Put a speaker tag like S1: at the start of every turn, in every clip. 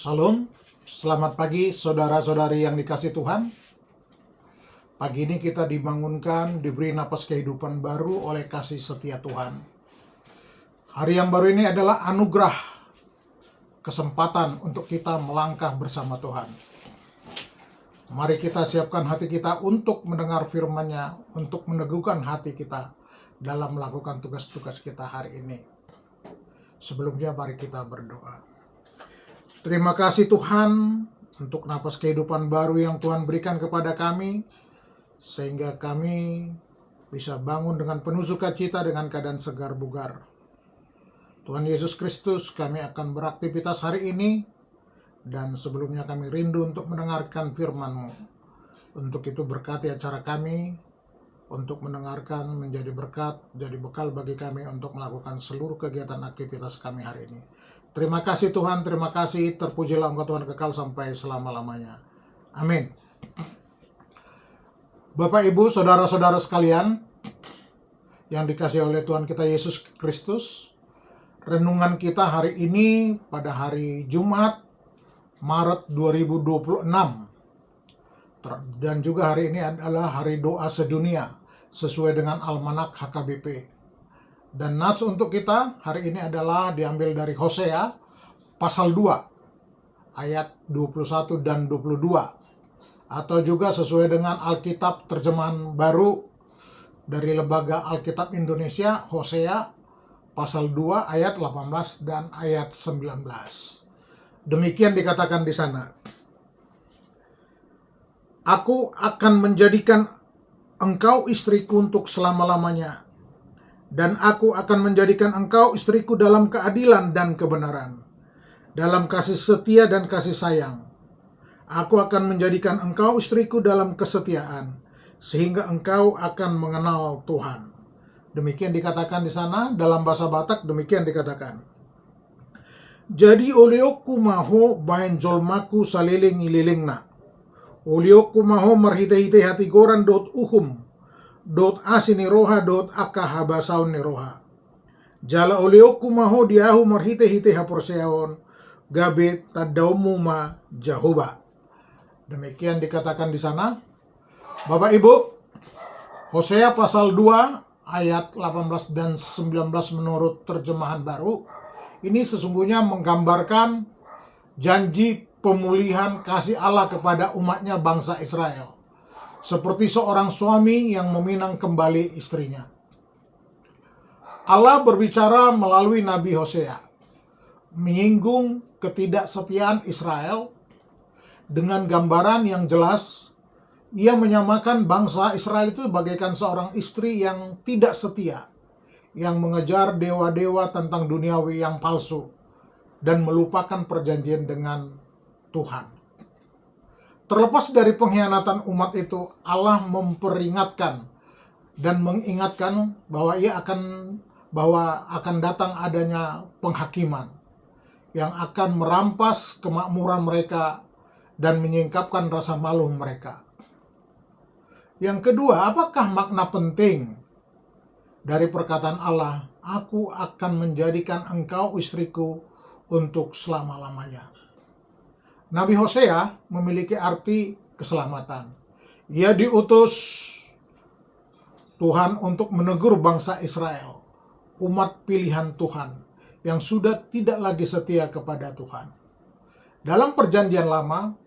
S1: Salam, selamat pagi saudara-saudari yang dikasih Tuhan. Pagi ini kita dibangunkan, diberi napas kehidupan baru oleh kasih setia Tuhan. Hari yang baru ini adalah anugerah, kesempatan untuk kita melangkah bersama Tuhan. Mari kita siapkan hati kita untuk mendengar firman-Nya, untuk meneguhkan hati kita dalam melakukan tugas-tugas kita hari ini. Sebelumnya mari kita berdoa. Terima kasih Tuhan untuk napas kehidupan baru yang Tuhan berikan kepada kami, sehingga kami bisa bangun dengan penuh sukacita dengan keadaan segar bugar. Tuhan Yesus Kristus, kami akan beraktivitas hari ini, dan sebelumnya kami rindu untuk mendengarkan firman-Mu. Untuk itu berkati acara kami, untuk mendengarkan menjadi berkat, jadi bekal bagi kami untuk melakukan seluruh kegiatan aktivitas kami hari ini. Terima kasih Tuhan, terima kasih, terpujilah Engkau Tuhan kekal sampai selama-lamanya. Amin. Bapak, Ibu, saudara-saudara sekalian yang dikasihi oleh Tuhan kita Yesus Kristus, renungan kita hari ini pada hari Jumat, Maret 2026. Dan juga hari ini adalah hari doa sedunia, sesuai dengan Almanak HKBP. Dan nats untuk kita hari ini adalah diambil dari Hosea pasal 2 ayat 21 dan 22, atau juga sesuai dengan Alkitab terjemahan baru dari Lembaga Alkitab Indonesia, Hosea pasal 2 ayat 18 dan ayat 19. Demikian dikatakan di sana. Aku akan menjadikan engkau istriku untuk selama-lamanya, dan aku akan menjadikan engkau istriku dalam keadilan dan kebenaran, dalam kasih setia dan kasih sayang. Aku akan menjadikan engkau istriku dalam kesetiaan, sehingga engkau akan mengenal Tuhan. Demikian dikatakan di sana, dalam bahasa Batak demikian dikatakan. Jadi olioku maho bain jolmaku saliling ililingna. Olioku maho marhite-hite hati goran dot uhum. Dot asini roha dot akahabasaun ni roha. Jala olioku maho diahu marhite-hite haporseon gabe tadaumu ma jahoba. Demikian dikatakan di sana. Bapak Ibu, Hosea pasal 2 ayat 18 dan 19 menurut terjemahan baru ini sesungguhnya menggambarkan janji pemulihan kasih Allah kepada umatnya bangsa Israel, seperti seorang suami yang meminang kembali istrinya. Allah berbicara melalui Nabi Hosea, menyinggung ketidaksetiaan Israel dengan gambaran yang jelas. Ia menyamakan bangsa Israel itu bagaikan seorang istri yang tidak setia, yang mengejar dewa-dewa tentang duniawi yang palsu, dan melupakan perjanjian dengan Tuhan. Terlepas dari pengkhianatan umat itu, Allah memperingatkan dan mengingatkan bahwa akan datang adanya penghakiman yang akan merampas kemakmuran mereka dan menyingkapkan rasa malu mereka. Yang kedua, apakah makna penting dari perkataan Allah, aku akan menjadikan engkau istriku untuk selama-lamanya? Nabi Hosea memiliki arti keselamatan. Ia diutus Tuhan untuk menegur bangsa Israel, umat pilihan Tuhan, yang sudah tidak lagi setia kepada Tuhan. Dalam perjanjian lama,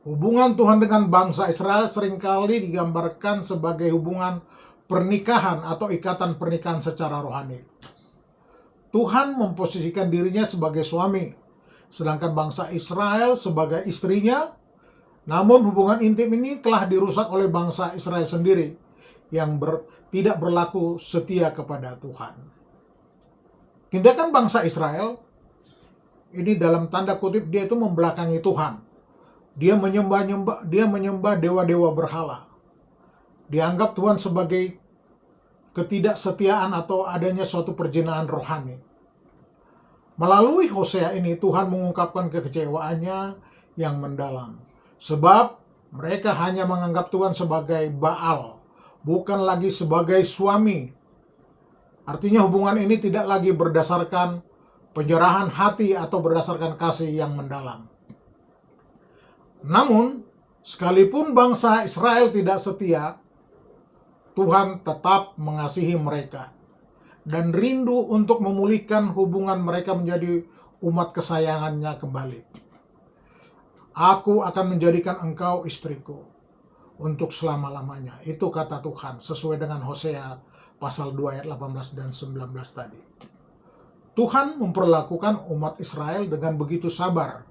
S1: hubungan Tuhan dengan bangsa Israel seringkali digambarkan sebagai hubungan pernikahan atau ikatan pernikahan secara rohani. Tuhan memposisikan dirinya sebagai suami, sedangkan bangsa Israel sebagai istrinya. Namun hubungan intim ini telah dirusak oleh bangsa Israel sendiri yang tidak berlaku setia kepada Tuhan. Tindakan bangsa Israel ini dalam tanda kutip dia itu membelakangi Tuhan. Dia menyembah dewa-dewa berhala. Dianggap Tuhan sebagai ketidaksetiaan atau adanya suatu perjinahan rohani. Melalui Hosea ini Tuhan mengungkapkan kekecewaannya yang mendalam. Sebab mereka hanya menganggap Tuhan sebagai Baal, bukan lagi sebagai suami. Artinya hubungan ini tidak lagi berdasarkan penyerahan hati atau berdasarkan kasih yang mendalam. Namun, sekalipun bangsa Israel tidak setia, Tuhan tetap mengasihi mereka dan rindu untuk memulihkan hubungan mereka menjadi umat kesayangannya kembali. Aku akan menjadikan engkau istriku untuk selama-lamanya. Itu kata Tuhan sesuai dengan Hosea pasal 2 ayat 18 dan 19 tadi. Tuhan memperlakukan umat Israel dengan begitu sabar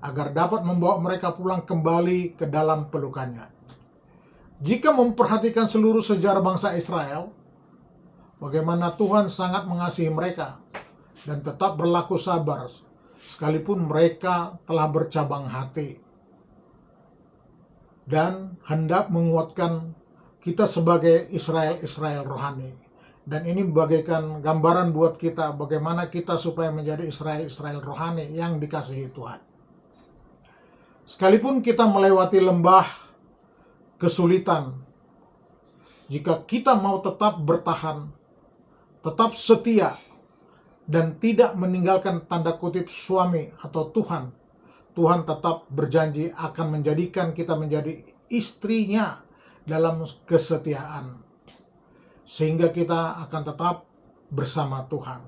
S1: agar dapat membawa mereka pulang kembali ke dalam pelukannya. Jika memperhatikan seluruh sejarah bangsa Israel, bagaimana Tuhan sangat mengasihi mereka dan tetap berlaku sabar sekalipun mereka telah bercabang hati, dan hendak menguatkan kita sebagai Israel rohani. Dan ini bagaikan gambaran buat kita bagaimana kita supaya menjadi Israel rohani yang dikasihi Tuhan. Sekalipun kita melewati lembah kesulitan, jika kita mau tetap bertahan, tetap setia, dan tidak meninggalkan tanda kutip suami atau Tuhan, Tuhan tetap berjanji akan menjadikan kita menjadi istrinya dalam kesetiaan, sehingga kita akan tetap bersama Tuhan.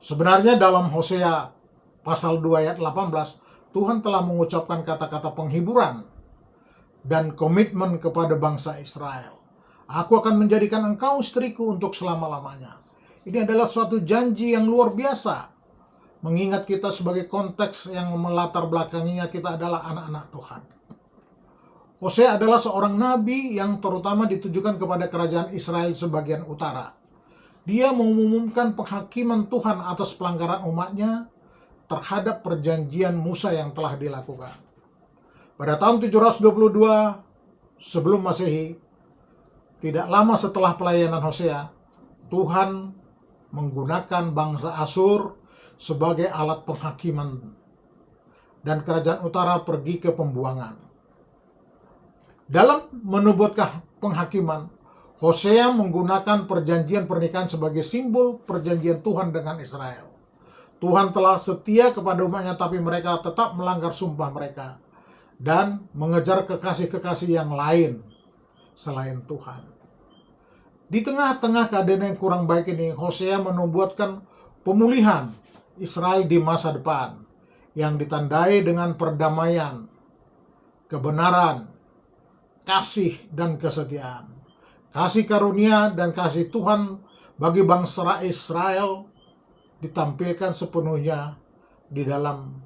S1: Sebenarnya dalam Hosea pasal 2 ayat 18, Tuhan telah mengucapkan kata-kata penghiburan dan komitmen kepada bangsa Israel. Aku akan menjadikan engkau istriku untuk selama-lamanya. Ini adalah suatu janji yang luar biasa, mengingat kita sebagai konteks yang melatar belakanginya kita adalah anak-anak Tuhan. Hosea adalah seorang nabi yang terutama ditujukan kepada kerajaan Israel sebagian utara. Dia mengumumkan penghakiman Tuhan atas pelanggaran umatnya terhadap perjanjian Musa yang telah dilakukan. Pada tahun 722 sebelum Masehi, tidak lama setelah pelayanan Hosea, Tuhan menggunakan bangsa Asyur sebagai alat penghakiman dan kerajaan utara pergi ke pembuangan. Dalam menubuatkan penghakiman, Hosea menggunakan perjanjian pernikahan sebagai simbol perjanjian Tuhan dengan Israel. Tuhan telah setia kepada umatnya, tapi mereka tetap melanggar sumpah mereka dan mengejar kekasih-kekasih yang lain selain Tuhan. Di tengah-tengah keadaan yang kurang baik ini, Hosea menubuatkan pemulihan Israel di masa depan yang ditandai dengan perdamaian, kebenaran, kasih, dan kesetiaan. Kasih karunia dan kasih Tuhan bagi bangsa Israel ditampilkan sepenuhnya di dalam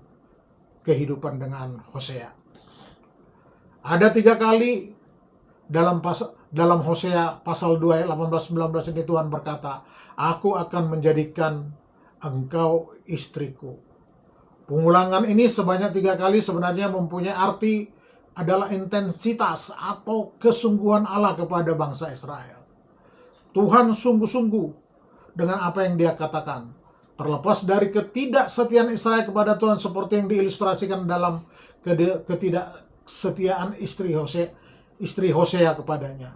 S1: kehidupan dengan Hosea. Ada 3 kali dalam Hosea pasal 2 ayat 18-19 ini Tuhan berkata, aku akan menjadikan engkau istriku. Pengulangan ini sebanyak 3 kali sebenarnya mempunyai arti adalah intensitas atau kesungguhan Allah kepada bangsa Israel. Tuhan sungguh-sungguh dengan apa yang dia katakan. Terlepas dari ketidaksetiaan Israel kepada Tuhan seperti yang diilustrasikan dalam ketidaksetiaan istri Hosea kepadanya.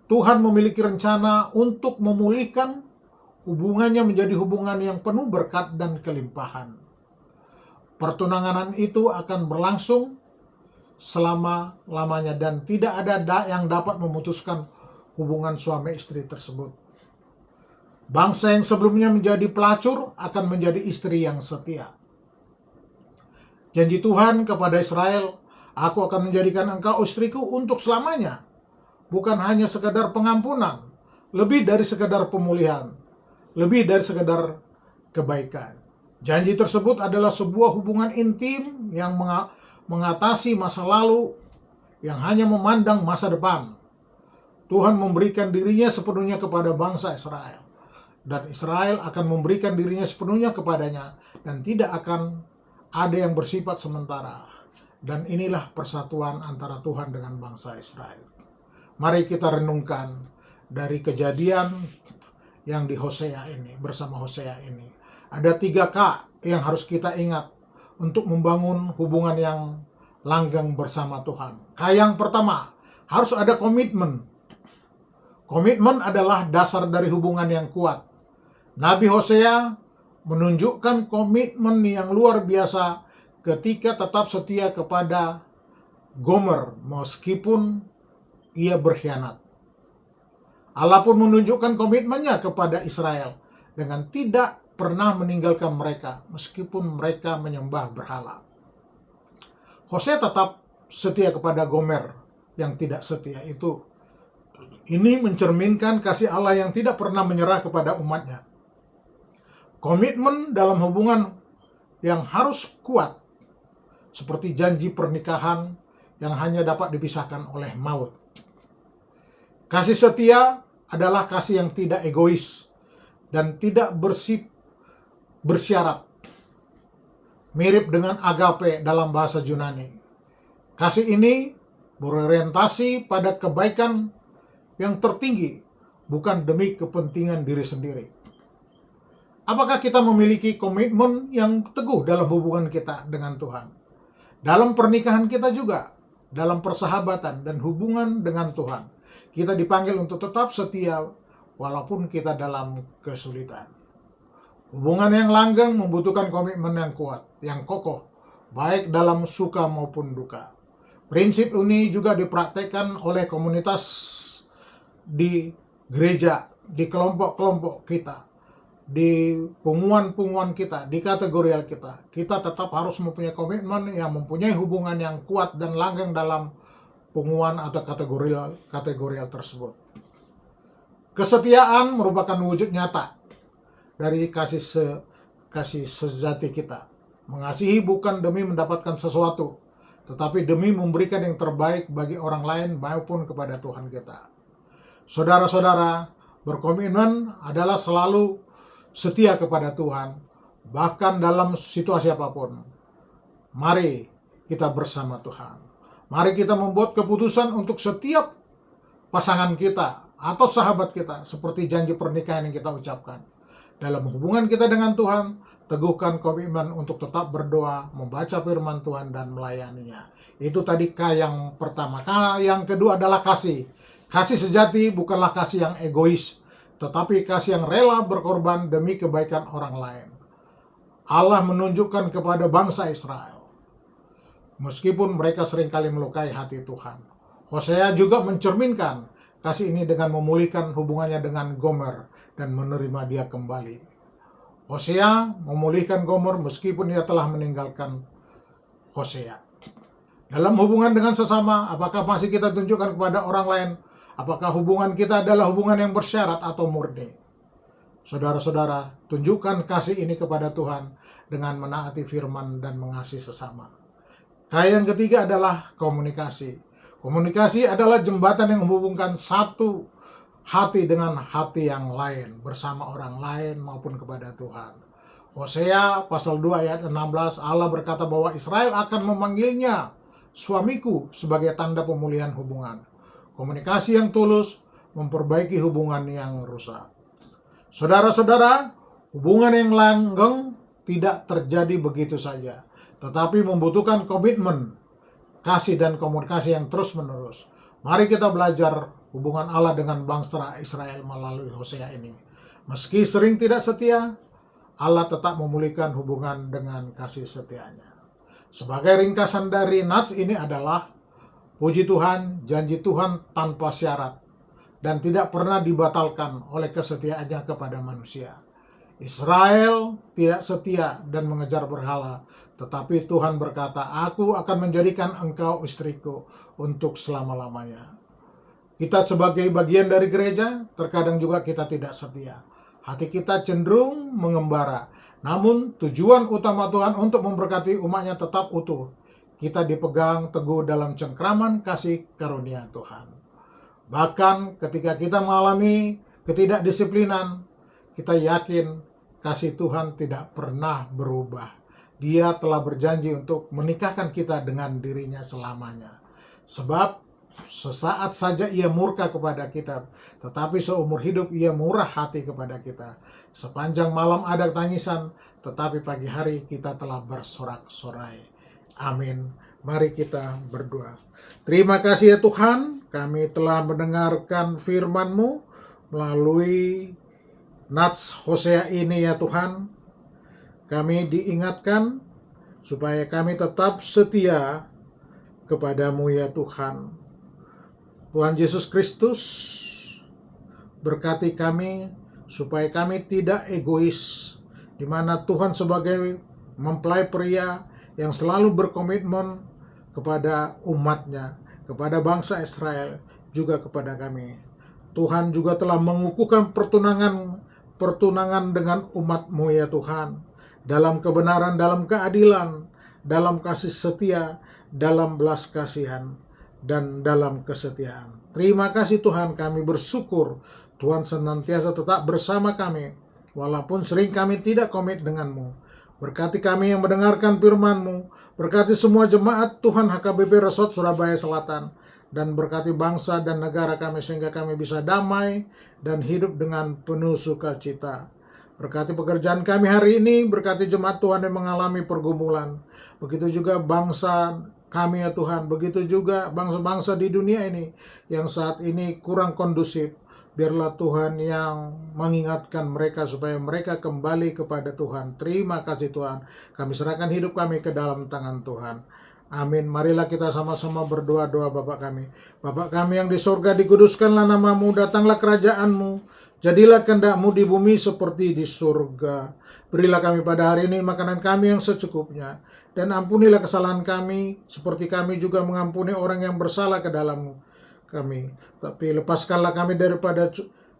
S1: Tuhan memiliki rencana untuk memulihkan hubungannya menjadi hubungan yang penuh berkat dan kelimpahan. Pertunangan itu akan berlangsung selama-lamanya dan tidak ada yang dapat memutuskan hubungan suami istri tersebut. Bangsa yang sebelumnya menjadi pelacur akan menjadi istri yang setia. Janji Tuhan kepada Israel, aku akan menjadikan engkau istriku untuk selamanya. Bukan hanya sekedar pengampunan, lebih dari sekedar pemulihan, lebih dari sekedar kebaikan. Janji tersebut adalah sebuah hubungan intim yang mengatasi masa lalu, yang hanya memandang masa depan. Tuhan memberikan dirinya sepenuhnya kepada bangsa Israel, dan Israel akan memberikan dirinya sepenuhnya kepadanya, dan tidak akan ada yang bersifat sementara. Dan inilah persatuan antara Tuhan dengan bangsa Israel. Mari kita renungkan dari kejadian yang di Hosea ini, bersama Hosea ini. Ada 3K yang harus kita ingat untuk membangun hubungan yang langgeng bersama Tuhan. Yang pertama, harus ada komitmen. Komitmen adalah dasar dari hubungan yang kuat. Nabi Hosea menunjukkan komitmen yang luar biasa ketika tetap setia kepada Gomer meskipun ia berkhianat. Allah pun menunjukkan komitmennya kepada Israel dengan tidak pernah meninggalkan mereka meskipun mereka menyembah berhala. Hosea tetap setia kepada Gomer yang tidak setia itu. Ini mencerminkan kasih Allah yang tidak pernah menyerah kepada umatnya. Komitmen dalam hubungan yang harus kuat, seperti janji pernikahan yang hanya dapat dipisahkan oleh maut. Kasih setia adalah kasih yang tidak egois dan tidak bersyarat. Mirip dengan agape dalam bahasa Yunani. Kasih ini berorientasi pada kebaikan yang tertinggi, bukan demi kepentingan diri sendiri. Apakah kita memiliki komitmen yang teguh dalam hubungan kita dengan Tuhan? Dalam pernikahan kita juga, dalam persahabatan dan hubungan dengan Tuhan, kita dipanggil untuk tetap setia walaupun kita dalam kesulitan. Hubungan yang langgeng membutuhkan komitmen yang kuat, yang kokoh, baik dalam suka maupun duka. Prinsip ini juga dipraktekkan oleh komunitas di gereja, di kelompok-kelompok kita, di pengumuman kita, di kategorial kita. Kita tetap harus mempunyai komitmen yang mempunyai hubungan yang kuat dan langgeng dalam pengumuman atau kategorial tersebut. Kesetiaan merupakan wujud nyata dari kasih sejati kita. Mengasihi bukan demi mendapatkan sesuatu, tetapi demi memberikan yang terbaik bagi orang lain maupun kepada Tuhan kita. Saudara-saudara, berkomitmen adalah selalu setia kepada Tuhan, bahkan dalam situasi apapun. Mari kita bersama Tuhan. Mari kita membuat keputusan untuk setiap pasangan kita atau sahabat kita, seperti janji pernikahan yang kita ucapkan. Dalam hubungan kita dengan Tuhan, teguhkan komitmen untuk tetap berdoa, membaca firman Tuhan, dan melayaninya. Itu tadi K yang pertama. K yang kedua adalah kasih. Kasih sejati bukanlah kasih yang egois, tetapi kasih yang rela berkorban demi kebaikan orang lain. Allah menunjukkan kepada bangsa Israel, meskipun mereka seringkali melukai hati Tuhan. Hosea juga mencerminkan kasih ini dengan memulihkan hubungannya dengan Gomer dan menerima dia kembali. Hosea memulihkan Gomer meskipun ia telah meninggalkan Hosea. Dalam hubungan dengan sesama, apakah masih kita tunjukkan kepada orang lain? Apakah hubungan kita adalah hubungan yang bersyarat atau murni? Saudara-saudara, tunjukkan kasih ini kepada Tuhan dengan menaati firman dan mengasihi sesama. Yang ketiga adalah komunikasi. Komunikasi adalah jembatan yang menghubungkan satu hati dengan hati yang lain, bersama orang lain maupun kepada Tuhan. Hosea pasal 2 ayat 16, Allah berkata bahwa Israel akan memanggilnya suamiku sebagai tanda pemulihan hubungan. Komunikasi yang tulus memperbaiki hubungan yang rusak. Saudara-saudara, hubungan yang langgeng tidak terjadi begitu saja, tetapi membutuhkan komitmen, kasih, dan komunikasi yang terus-menerus. Mari kita belajar hubungan Allah dengan bangsa Israel melalui Hosea ini. Meski sering tidak setia, Allah tetap memulihkan hubungan dengan kasih setianya. Sebagai ringkasan dari nats ini adalah, puji Tuhan, janji Tuhan tanpa syarat dan tidak pernah dibatalkan oleh kesetiaannya kepada manusia. Israel tidak setia dan mengejar berhala, tetapi Tuhan berkata, aku akan menjadikan engkau istriku untuk selama-lamanya. Kita sebagai bagian dari gereja, terkadang juga kita tidak setia. Hati kita cenderung mengembara, namun tujuan utama Tuhan untuk memberkati umatnya tetap utuh. Kita dipegang teguh dalam cengkraman kasih karunia Tuhan. Bahkan ketika kita mengalami ketidakdisiplinan, kita yakin kasih Tuhan tidak pernah berubah. Dia telah berjanji untuk menikahkan kita dengan dirinya selamanya. Sebab sesaat saja ia murka kepada kita, tetapi seumur hidup ia murah hati kepada kita. Sepanjang malam ada tangisan, tetapi pagi hari kita telah bersorak-sorai. Amin. Mari kita berdoa. Terima kasih ya Tuhan, kami telah mendengarkan firman-Mu melalui nats Hosea ini ya Tuhan. Kami diingatkan supaya kami tetap setia kepadamu ya Tuhan. Tuhan Yesus Kristus, berkati kami supaya kami tidak egois, di mana Tuhan sebagai mempelai pria yang selalu berkomitmen kepada umatnya, kepada bangsa Israel, juga kepada kami. Tuhan juga telah mengukuhkan pertunangan dengan umat-Mu ya Tuhan, dalam kebenaran, dalam keadilan, dalam kasih setia, dalam belas kasihan, dan dalam kesetiaan. Terima kasih Tuhan, kami bersyukur Tuhan senantiasa tetap bersama kami, walaupun sering kami tidak komit dengan-Mu. Berkati kami yang mendengarkan firman-Mu, berkati semua jemaat Tuhan HKBP Resort Surabaya Selatan, dan berkati bangsa dan negara kami sehingga kami bisa damai dan hidup dengan penuh sukacita. Berkati pekerjaan kami hari ini, berkati jemaat Tuhan yang mengalami pergumulan. Begitu juga bangsa kami ya Tuhan, begitu juga bangsa-bangsa di dunia ini yang saat ini kurang kondusif. Biarlah Tuhan yang mengingatkan mereka supaya mereka kembali kepada Tuhan. Terima kasih Tuhan, kami serahkan hidup kami ke dalam tangan Tuhan. Amin. Marilah kita sama-sama berdoa-doa. Bapa kami yang di sorga, dikuduskanlah nama-Mu, datanglah kerajaan-Mu, jadilah kehendak-Mu di bumi seperti di surga. Berilah kami pada hari ini makanan kami yang secukupnya, dan ampunilah kesalahan kami, seperti kami juga mengampuni orang yang bersalah ke dalam kami. Tapi lepaskanlah kami daripada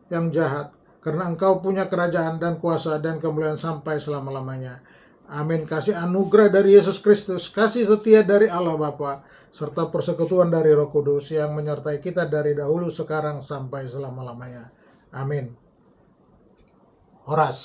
S1: yang jahat, karena Engkau punya kerajaan dan kuasa dan kemuliaan sampai selama-lamanya. Amin. Kasih anugerah dari Yesus Kristus, kasih setia dari Allah Bapa, serta persekutuan dari Roh Kudus yang menyertai kita dari dahulu, sekarang, sampai selama-lamanya. Amin. Horas.